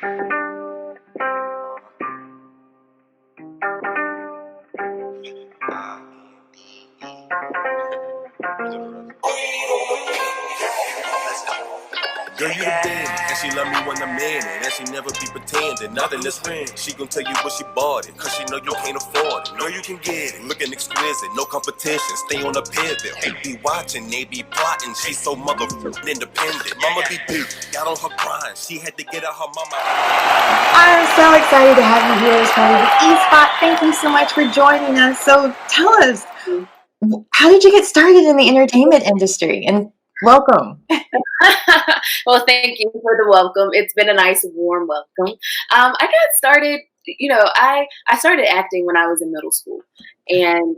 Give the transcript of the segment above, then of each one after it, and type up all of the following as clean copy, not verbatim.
Girl, you the best, and she love me when I'm in it, and she never be pretending. Nothing is friend, she gon' tell you what she bought it, cause she know you can't afford it. Know you can get it, looking exquisite, no competition, stay on the pivot. Who be watching, they be plotting, she so motherfucking independent. Mama be big, got on her grind, she had to get out her mama. I'm so excited to have you here as part of the E-Spot. Thank you so much for joining us. So tell us, how did you get started in the entertainment industry? And welcome. Well, thank you for the welcome. It's been a nice, warm welcome. I got started, I started acting when I was in middle school, and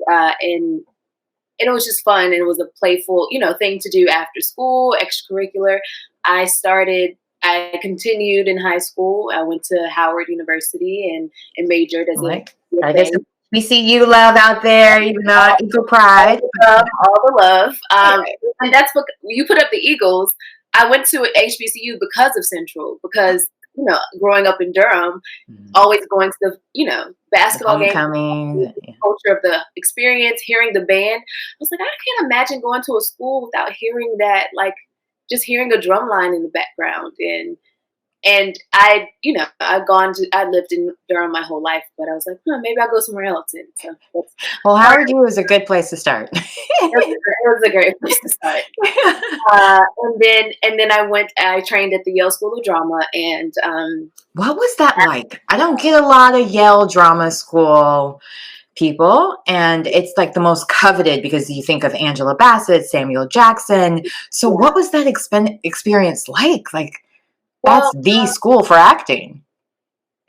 it was just fun, and it was a playful, thing to do after school, extracurricular. I continued in high school. I went to Howard University and majored as I guess we see you love out there, even though Eagle Pride. All the love. And that's what you put up the Eagles. I went to HBCU because of Central, because, growing up in Durham, always going to the, basketball games, the culture of the experience, hearing the band. I was like, I can't imagine going to a school without hearing that, just hearing a drum line in the background. And I lived in Durham my whole life, but I was like, maybe I'll go somewhere else. And so well, Howard U was a good place to start. It was a great place to start. And then I trained at the Yale School of Drama. And what was that like? I don't get a lot of Yale Drama School people, and it's like the most coveted because you think of Angela Bassett, Samuel Jackson. So what was that experience like? That's the school for acting.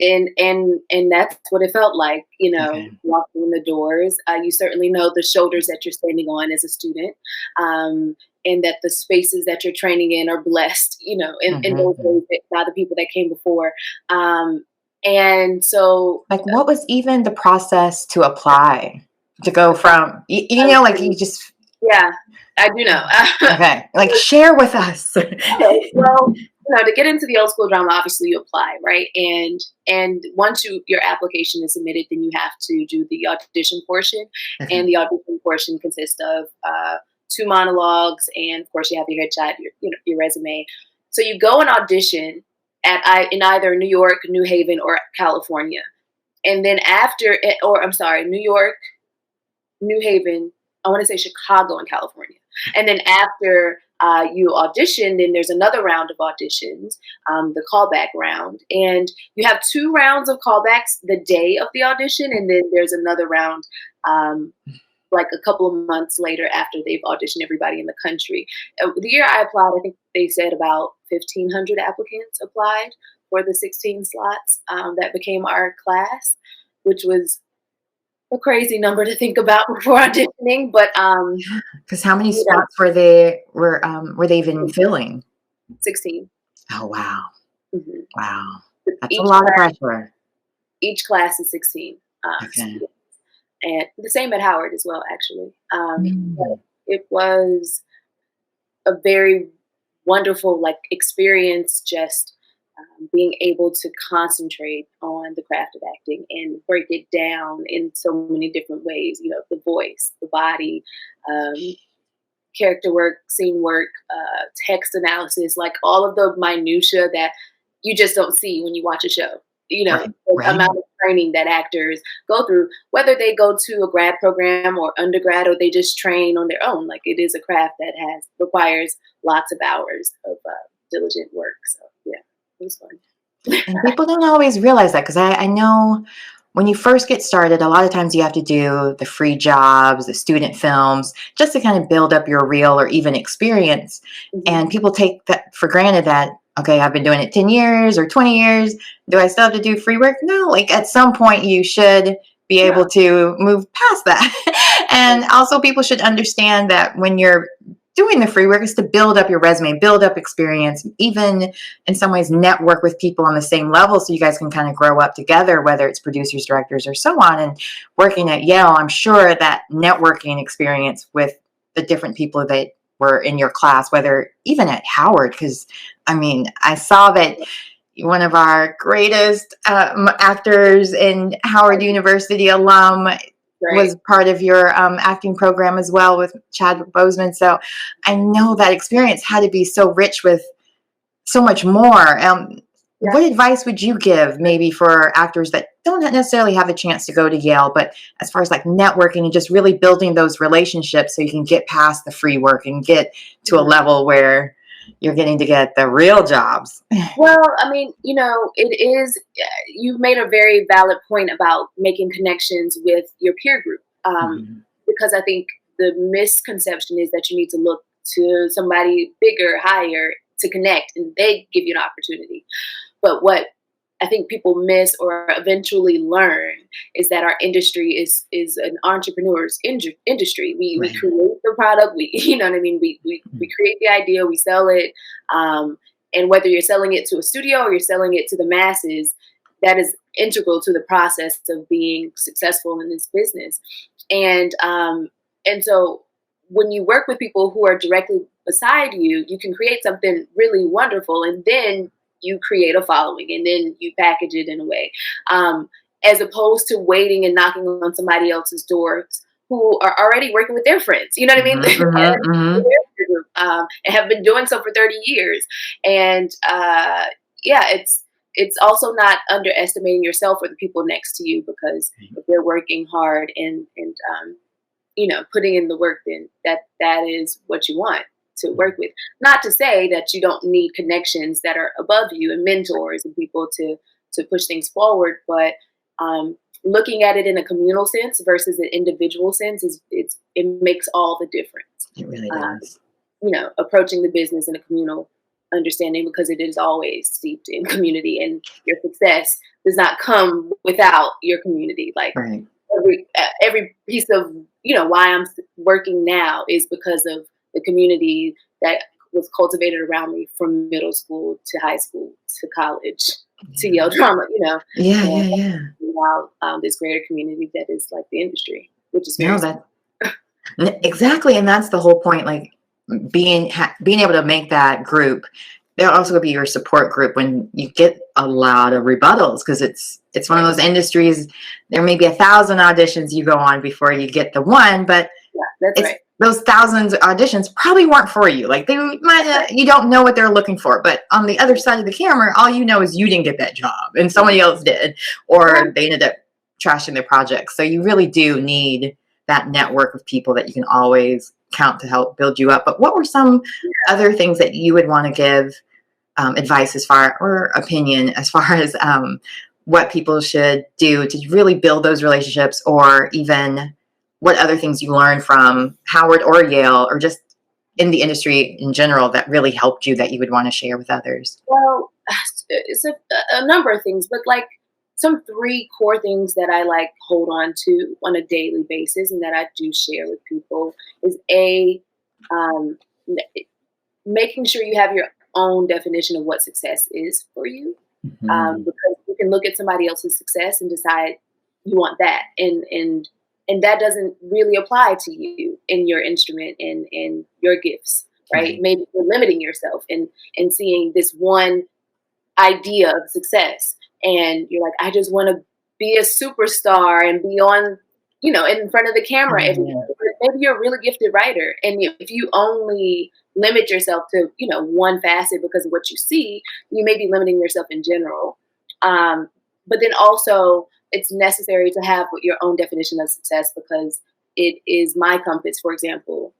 And that's what it felt like, walking in the doors. You certainly know the shoulders that you're standing on as a student, and that the spaces that you're training in are blessed, in those ways by the people that came before. And so, what was even the process to apply, to go from, you just... Yeah, I do know. Okay, share with us. Okay, well, to get into the Yale School of Drama, obviously you apply, right? And once your application is submitted, then you have to do the audition portion. And the audition portion consists of 2 monologues, and of course you have your headshot, your resume. So you go and audition in either New York, New Haven, or California. And then New York, New Haven, I want to say Chicago and California. And then after you audition, then there's another round of auditions, the callback round. And you have 2 rounds of callbacks the day of the audition. And then there's another round a couple of months later after they've auditioned everybody in the country. The year I applied, I think they said about 1,500 applicants applied for the 16 slots that became our class, which was a crazy number to think about before auditioning, but because how many spots were they even filling? 16. Oh wow. Mm-hmm. Wow, that's a lot of pressure. Each class is 16 students. And the same at Howard as well, actually. But it was a very wonderful experience, just being able to concentrate on the craft of acting and break it down in so many different ways. The voice, the body, character work, scene work, text analysis, all of the minutia that you just don't see when you watch a show. The amount of training that actors go through, whether they go to a grad program or undergrad, or they just train on their own. It is a craft that requires lots of hours of diligent work. So yeah, it was fun. And people don't always realize that, because I know when you first get started, a lot of times you have to do the free jobs, the student films, just to kind of build up your real or even experience. And people take that for granted that, okay, I've been doing it 10 years or 20 years. Do I still have to do free work? No, at some point you should be able to move past that. And also people should understand that when you're doing the free work is to build up your resume, build up experience, even in some ways network with people on the same level so you guys can kind of grow up together, whether it's producers, directors, or so on. And working at Yale, I'm sure that networking experience with the different people that were in your class, whether even at Howard, because I saw that one of our greatest actors and Howard University alum, was part of your acting program as well with Chadwick Boseman. So I know that experience had to be so rich with so much more. What advice would you give maybe for actors that don't necessarily have a chance to go to Yale, but as far as like networking and just really building those relationships so you can get past the free work and get to a level where you're getting to get the real jobs? Well, I mean, it is, you've made a very valid point about making connections with your peer group. Because I think the misconception is that you need to look to somebody bigger, higher to connect, and they give you an opportunity. But what I think people miss or eventually learn is that our industry is an entrepreneur's industry. We create the product. You know what I mean? We create the idea. We sell it. And whether you're selling it to a studio or you're selling it to the masses, that is integral to the process of being successful in this business. And so when you work with people who are directly beside you, you can create something really wonderful, and then you create a following, and then you package it in a way, as opposed to waiting and knocking on somebody else's doors who are already working with their friends. You know what I mean? And have been doing so for 30 years. And it's also not underestimating yourself or the people next to you, because if they're working hard and putting in the work, then that is what you want to work with. Not to say that you don't need connections that are above you and mentors and people to push things forward, but looking at it in a communal sense versus an individual sense it makes all the difference. It really does. Approaching the business in a communal understanding, because it is always steeped in community, and your success does not come without your community. Like every piece of why I'm working now is because of the community that was cultivated around me from middle school to high school to college to Yale Drama. Now this greater community that is like the industry, which is very exactly, and that's the whole point. Like being able to make that group. There'll also be your support group when you get a lot of rebuttals, because it's one of those industries. There may be 1,000 auditions you go on before you get the one, but those thousands of auditions probably weren't for you. Like you don't know what they're looking for, but on the other side of the camera, all you know is you didn't get that job and somebody else did, or they ended up trashing their project. So you really do need that network of people that you can always count to help build you up. But what were some other things that you would want to give advice or opinion as far as what people should do to really build those relationships, or even what other things you learned from Howard or Yale, or just in the industry in general, that really helped you that you would want to share with others? Well, it's a number of things, but like some 3 core things that I hold on to on a daily basis and that I do share with people is making sure you have your own definition of what success is for you. Because you can look at somebody else's success and decide you want that. And that doesn't really apply to you in your instrument and in your gifts, right? Maybe you're limiting yourself and seeing this one idea of success. And you're like, I just want to be a superstar and be on, in front of the camera. Maybe you're a really gifted writer. And if you only limit yourself to, one facet because of what you see, you may be limiting yourself in general. But then also, it's necessary to have your own definition of success, because it is my compass, for example,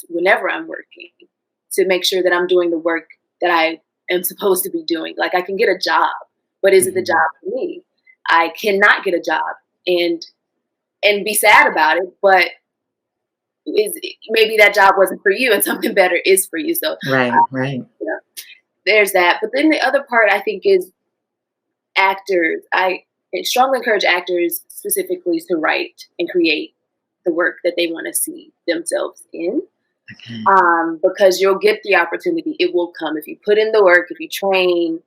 whenever I'm working, to make sure that I'm doing the work that I am supposed to be doing. Like, I can get a job, but is it the job for me? I cannot get a job and be sad about it, but maybe that job wasn't for you and something better is for you. So there's that. But then the other part, I think, is actors. I strongly encourage actors specifically to write and create the work that they want to see themselves in. Because you'll get the opportunity. It will come. If you put in the work, if you train,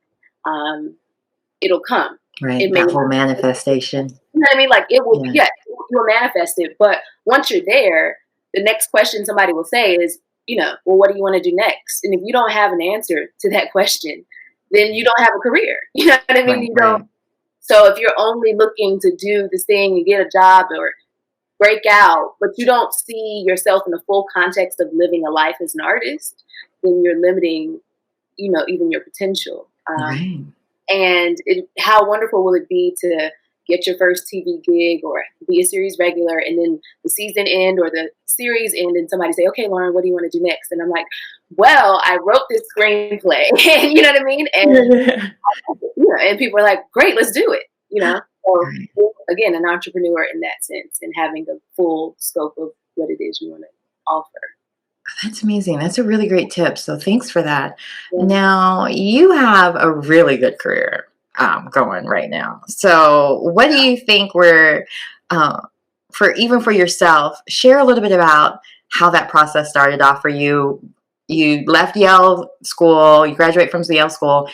it'll come. Right. That whole manifestation. You know what I mean? Like, it will, you'll manifest it. But once you're there, the next question somebody will say is, well, what do you want to do next? And if you don't have an answer to that question, then you don't have a career. You know what I mean? Right, You don't. right. So if you're only looking to do this thing and get a job or break out, but you don't see yourself in the full context of living a life as an artist, then you're limiting, even your potential. Right. And how wonderful will it be to get your first TV gig or be a series regular, and then the season end or the series end, and somebody say, "Okay, Lauren, what do you want to do next?" And I'm like, "Well, I wrote this screenplay," you know what I mean? And and people are like, "Great, let's do it." So again, an entrepreneur in that sense, and having the full scope of what it is you want to offer. That's amazing. That's a really great tip. So thanks for that. Yeah. Now, you have a really good career going right now. So what do you think for yourself, share a little bit about how that process started off for you. You left Yale school, you graduate from Yale school.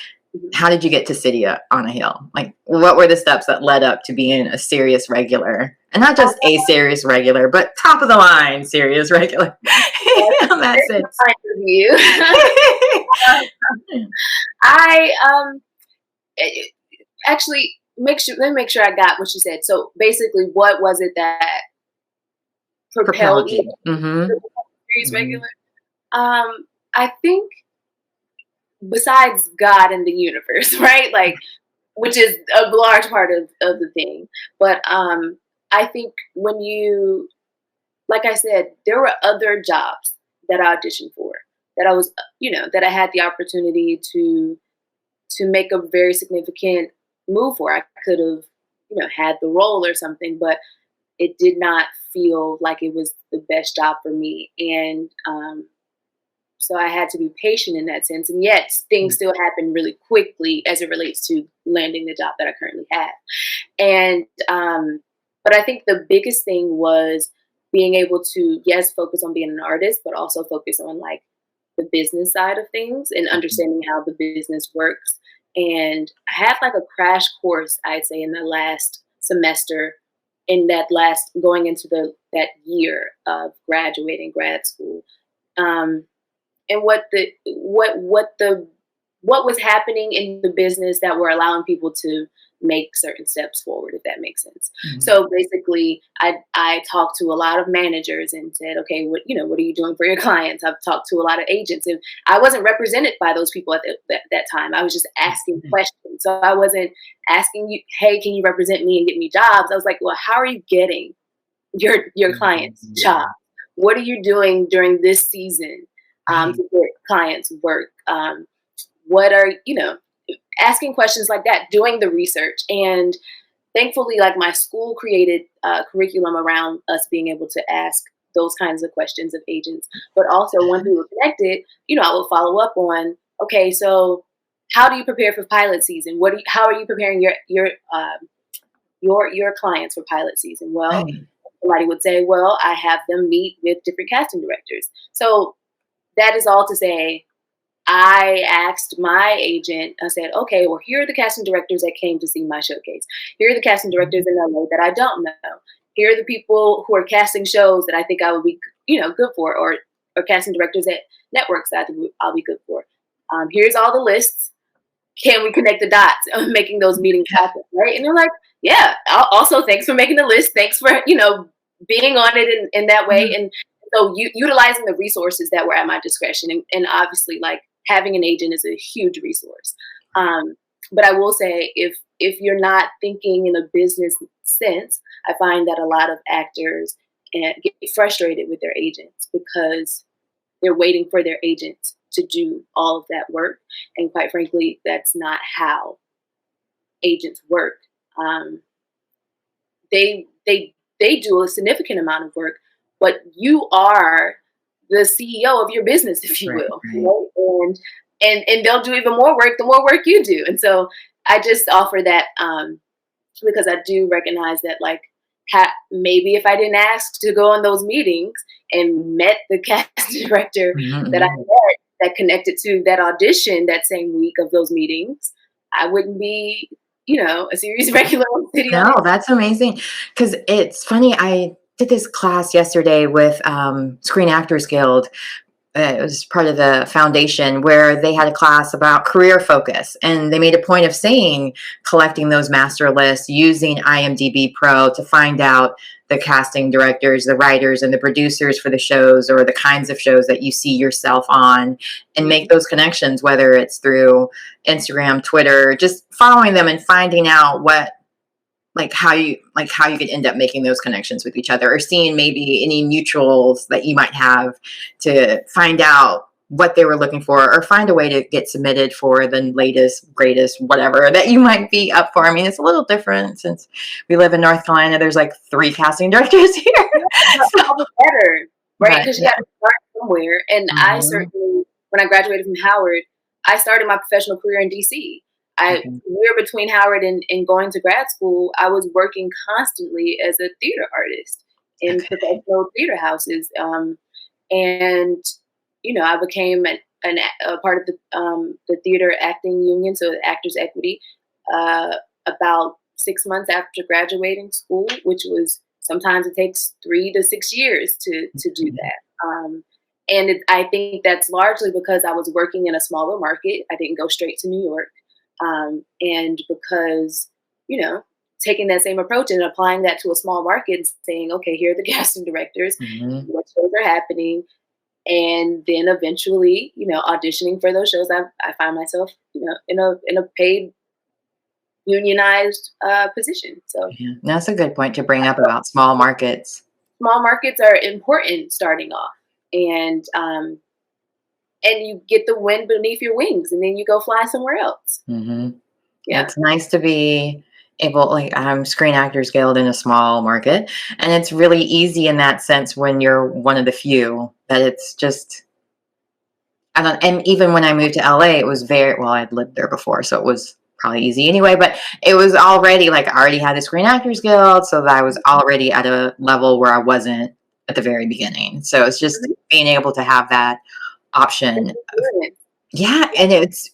How did you get to City on a Hill? Like, what were the steps that led up to being a serious regular? And not just a serious regular, but top of the line serious regular. In that sense. Kind of you. I actually let me make sure I got what you said. So basically, what was it that propelled you to become serious regular? I think besides God and the universe, right? Like, which is a large part of the thing. But I think when you, like I said, there were other jobs that I auditioned for that I was, that I had the opportunity to make a very significant move for. I could have, had the role or something, but it did not feel like it was the best job for me. And so I had to be patient in that sense. And yet things still happen really quickly as it relates to landing the job that I currently have. And, but I think the biggest thing was being able to, yes, focus on being an artist, but also focus on like the business side of things and understanding how the business works. And I had like a crash course, I'd say, in the last semester, in that last, going into that year of graduating grad school. And what was happening in the business that were allowing people to make certain steps forward, if that makes sense. Mm-hmm. So basically, I talked to a lot of managers and said, okay, what are you doing for your clients? I've talked to a lot of agents, and I wasn't represented by those people at that time. I was just asking questions. So I wasn't asking you, hey, can you represent me and get me jobs? I was like, well, how are you getting your clients jobs? What are you doing during this season to get clients work? What are, asking questions like that, doing the research. And thankfully, like, my school created a curriculum around us being able to ask those kinds of questions of agents. But also, once we were connected, I would follow up on, okay, so how do you prepare for pilot season? How are you preparing your clients for pilot season? Well, somebody would say, well, I have them meet with different casting directors. So that is all to say, I asked my agent, I said, okay, well, here are the casting directors that came to see my showcase. Here are the casting directors in LA that I don't know. Here are the people who are casting shows that I think I would be, good for, or casting directors at networks that I think I'll be good for. Here's all the lists. Can we connect the dots on making those meetings happen, right? And they're like, yeah, also thanks for making the list. Thanks for, being on it in that way. And so utilizing the resources that were at my discretion, and obviously, like, having an agent is a huge resource. But I will say, if you're not thinking in a business sense, I find that a lot of actors get frustrated with their agents because they're waiting for their agent to do all of that work. And quite frankly, that's not how agents work. They do a significant amount of work, but you are the CEO of your business, if you will. Right? And they'll do even more work the more work you do. And so I just offer that because I do recognize that, like, maybe if I didn't ask to go on those meetings and met the casting director that I met that connected to that audition that same week of those meetings, I wouldn't be, a series regular on City. No, that's amazing. Because it's funny, I did this class yesterday with Screen Actors Guild it was part of the foundation where they had a class about career focus, and they made a point of saying collecting those master lists using IMDb Pro to find out the casting directors, the writers, and the producers for the shows or the kinds of shows that you see yourself on, and make those connections, whether it's through Instagram, Twitter, just following them and finding out what, how you could end up making those connections with each other, or seeing maybe any mutuals that you might have to find out what they were looking for, or find a way to get submitted for the latest, greatest, whatever that you might be up for. I mean, it's a little different since we live in North Carolina. There's like 3 casting directors here. That's all the better, right? Because you got to start somewhere. And I certainly, when I graduated from Howard, I started my professional career in DC. Year between Howard and going to grad school, I was working constantly as a theater artist in professional theater houses. And, I became a part of the theater acting union, so Actors Equity, about 6 months after graduating school, which was, sometimes it takes 3 to 6 years to do that. And I think that's largely because I was working in a smaller market. I didn't go straight to New York. And because, taking that same approach and applying that to a small market and saying, okay, here are the casting directors, what shows are happening, and then eventually, auditioning for those shows, I find myself, in a paid unionized position. So that's a good point to bring up about small markets. Small markets are important starting off, and you get the wind beneath your wings, and then you go fly somewhere else. Yeah, it's nice to be able, I'm Screen Actors Guild in a small market, and it's really easy in that sense when you're one of the few, that it's just, and even when I moved to LA, it was I'd lived there before, so it was probably easy anyway, but it was already I already had the Screen Actors Guild, so that I was already at a level where I wasn't at the very beginning. So it's just being able to have that option. Yeah, and it's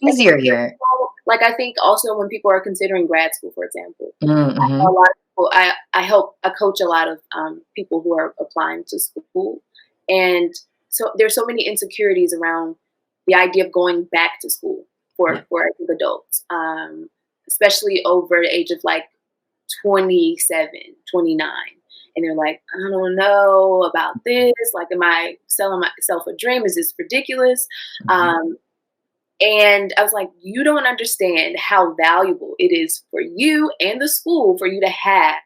easier here. I think also when people are considering grad school, for example, I know a lot of people, I coach a lot of people who are applying to school, and so there's so many insecurities around the idea of going back to school for I think adults, especially over the age of 27, 29. And they're like, I don't know about this. Am I selling myself a dream? Is this ridiculous? And I was like, you don't understand how valuable it is for you and the school for you to have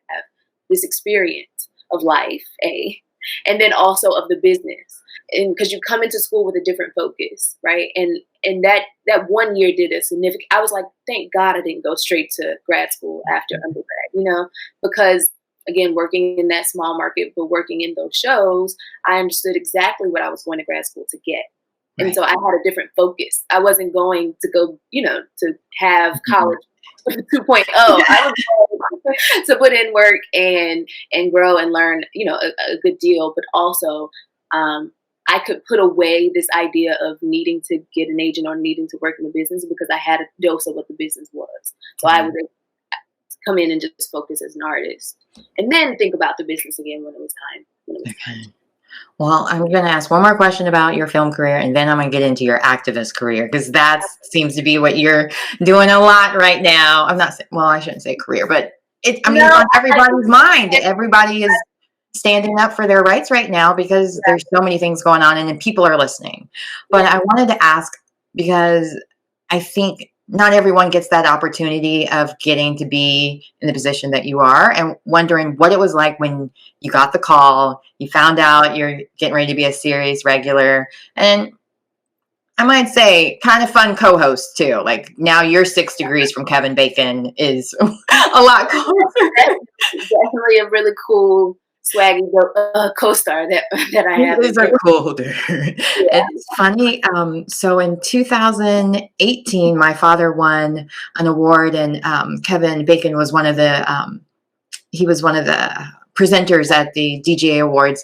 this experience of life, and then also of the business. And because you come into school with a different focus, right? And that 1 year did a significant, I was like, thank God I didn't go straight to grad school after undergrad, because again, working in that small market, but working in those shows, I understood exactly what I was going to grad school to get. And so I had a different focus. I wasn't going to go, to have college 2.0. I was going to put in work and grow and learn, a good deal. But also, I could put away this idea of needing to get an agent or needing to work in the business because I had a dose of what the business was. So I would come in and just focus as an artist, and then think about the business again when it was time. Well, I'm going to ask one more question about your film career, and then I'm going to get into your activist career, because that seems to be what you're doing a lot right now. I'm not saying, I shouldn't say career, but it's on everybody's mind. Everybody is standing up for their rights right now because there's so many things going on and people are listening. But I wanted to ask, because I think not everyone gets that opportunity of getting to be in the position that you are, and wondering what it was like when you got the call, you found out you're getting ready to be a series regular, and I might say kind of fun co-host too. Now you're 6 degrees from Kevin Bacon is a lot closer. Definitely a really cool, swaggy co-star that I have. It is a cool dude. It's funny. So in 2018, my father won an award, and Kevin Bacon was one of the presenters at the DGA Awards,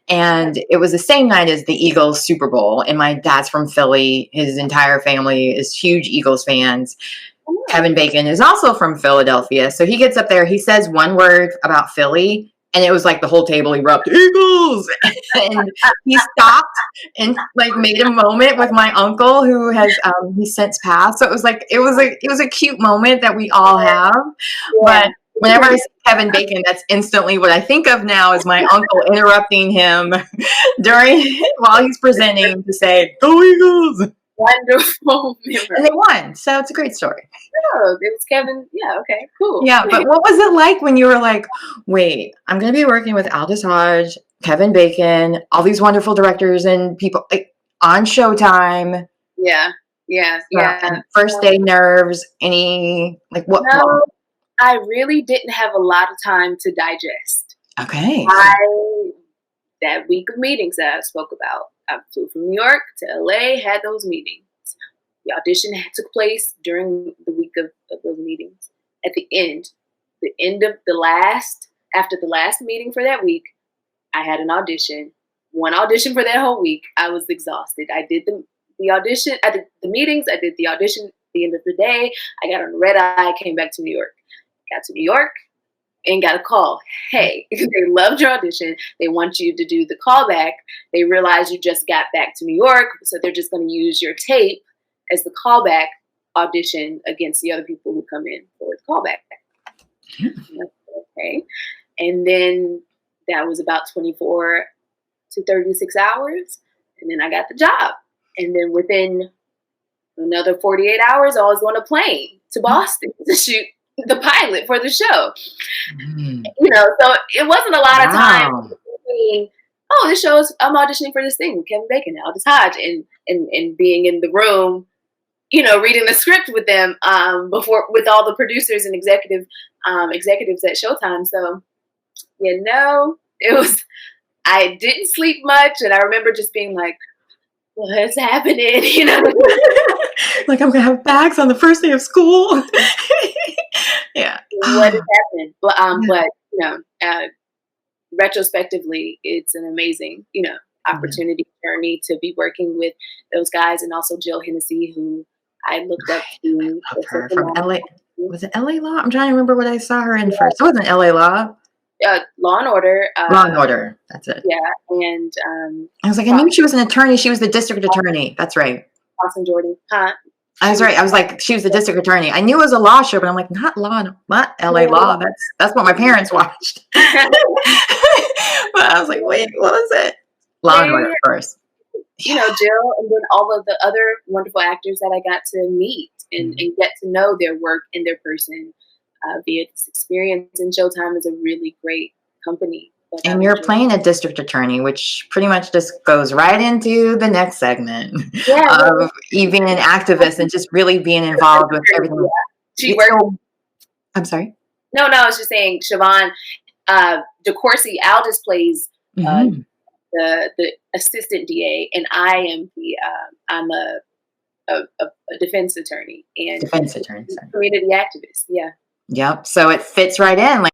and it was the same night as the Eagles Super Bowl. And my dad's from Philly; his entire family is huge Eagles fans. Kevin Bacon is also from Philadelphia, so he gets up there. He says one word about Philly, and it was like the whole table erupted, Eagles, and he stopped and like made a moment with my uncle who has he's since passed. So it was a cute moment that we all have. But whenever I see Kevin Bacon, that's instantly what I think of now is my uncle interrupting him while he's presenting to say, "Go Eagles!" Wonderful memory. And they won, so it's a great story. Oh, it was Kevin. Yeah, okay, cool. Yeah, but what was it like when you were like, wait, I'm going to be working with Aldous Hodge, Kevin Bacon, all these wonderful directors and people like on Showtime? Yeah. And first day nerves, any, like what? No, I really didn't have a lot of time to digest. Okay. That week of meetings that I spoke about, I flew from New York to LA, had those meetings. The audition took place during the week of those meetings. At the end of after the last meeting for that week, I had an audition. One audition for that whole week. I was exhausted. I did the audition. I did the meetings. I did the audition at the end of the day. I got on a red eye, came back to New York. Got to New York and got a call. Hey, they loved your audition. They want you to do the callback. They realize you just got back to New York, so they're just going to use your tape as the callback audition against the other people who come in for the callback. Okay. And then that was about 24 to 36 hours. And then I got the job. And then within another 48 hours, I was on a plane to Boston to shoot the pilot for the show. So it wasn't a lot of time between, I'm auditioning for this thing with Kevin Bacon now, Aldous Hodge, and being in the room, reading the script with them with all the producers and executives at Showtime. So, I didn't sleep much, and I remember just being like, what's happening? Like I'm gonna have bags on the first day of school. Yeah. What is happening? But retrospectively, it's an amazing, opportunity journey to be working with those guys, and also Jill Hennessy, who I looked up to. Love her from LA. Was it LA Law? I'm trying to remember what I saw her in first. It wasn't LA Law. Law and Order. Law and Order. That's it. Yeah, and I was like, I knew she was an attorney. She was the district attorney. That's right. Austin Jordan. Huh? I was right. I was like, she was the district attorney. I knew it was a law show, but I'm like, not LA Law. That's what my parents watched. But I was like, wait, what was it? Law and Order first. Jill, and then all of the other wonderful actors that I got to meet and get to know their work and their person via this experience. And Showtime is a really great company. And you're playing a district attorney, which pretty much just goes right into the next segment of you being an activist and just really being involved with everything. She worked. I'm sorry? No, I was just saying, Siobhan DeCourcy Aldous plays the assistant DA, and I am I'm a defense attorney and defense attorney, community activist. Yeah. Yep. So it fits right in. Like